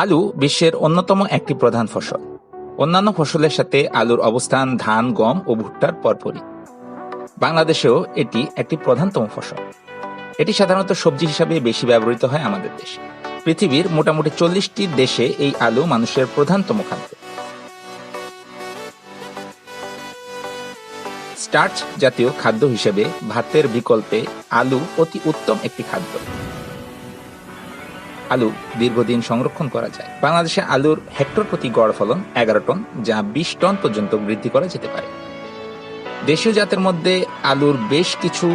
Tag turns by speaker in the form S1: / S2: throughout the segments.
S1: আলু বিশ্বের অন্যতম একটি প্রধান ফসল। অন্যান্য ফসলের সাথে আলুর অবস্থান ধান, গম ও ভুট্টার পরপরই। বাংলাদেশেও এটি একটি প্রধানতম ফসল। এটি সাধারণত সবজি হিসাবে বেশি ব্যবহৃত হয় আমাদের দেশে। পৃথিবীর মোটামুটি 40টি দেশে এই আলু মানুষের প্রধানতম খাদ্য। স্টার্চ জাতীয় খাদ্য হিসেবে ভাতের বিকল্পে আলু অতি উত্তম একটি খাদ্য। আলু দীর্ঘদিন সংরক্ষণ করা যায়। বাংলাদেশে আলুর হেক্টর প্রতি গড় ফলন 11 টন, যা 20 টন পর্যন্ত বৃদ্ধি করা যেতে পারে। দেশীয় জাতের মধ্যে আলুর বেশ কিছু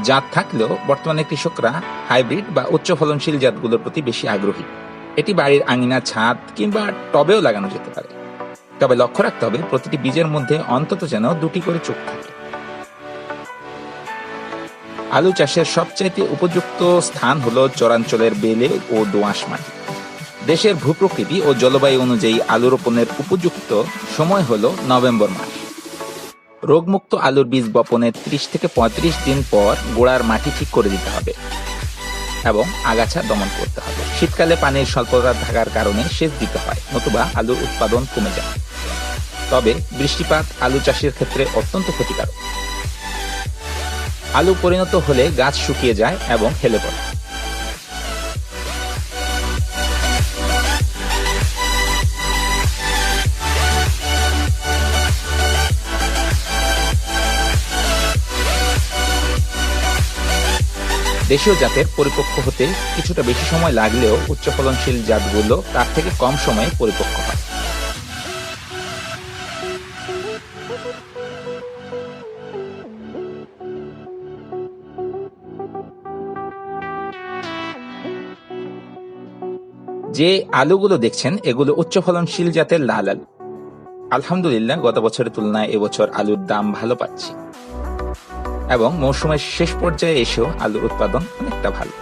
S1: জাত থাকলেও বর্তমানে কৃষকরা হাইব্রিড বা উচ্চ ফলনশীল জাতগুলোর প্রতি বেশি আগ্রহী। এটি বাড়ির আঙিনা, ছাদ কিংবা টবেও লাগানো যেতে পারে। তবে লক্ষ্য রাখতে হবে প্রতিটি বীজের মধ্যে অন্তত যেন 2টি করে চোখ থাকে। আলু চাষের সবচাইতে উপযুক্ত স্থান হলো চরাঞ্চলের বেলে ও দোআঁশ মাটি। দেশের ভূপ্রকৃতি ও জলবায়ু অনুযায়ী আলু রোপণের উপযুক্ত সময় হলো নভেম্বর মাস। রোগমুক্ত আলুর বীজ বপনের 30 থেকে 35 দিন পর গোড়ার মাটি ঠিক করে দিতে হবে এবং আগাছা দমন করতে হবে। শীতকালে পানির স্বল্পতা থাকার কারণে সেচ দিতে হয়, নতুবা আলুর উৎপাদন কমে যায়। তবে বৃষ্টিপাত আলু চাষের ক্ষেত্রে অত্যন্ত ক্ষতিকারক। আলু পরিণত হলে গাছ শুকিয়ে যায় এবং হেলে পড়ে। দেশীয় জাতের পরিপক্ক হতে কিছুটা বেশি সময় লাগলেও উচ্চ ফলনশীল জাতগুলো তার থেকে কম সময়ে পরিপক্ক হয়। যে আলুগুলো দেখছেন এগুলো উচ্চ ফলনশীল জাতের লাল আলু। আলহামদুলিল্লাহ, গত বছরের তুলনায় এবছর আলুর দাম ভালো পাচ্ছি এবং মৌসুমের শেষ পর্যায়ে এসেও আলুর উৎপাদন অনেকটা ভালো।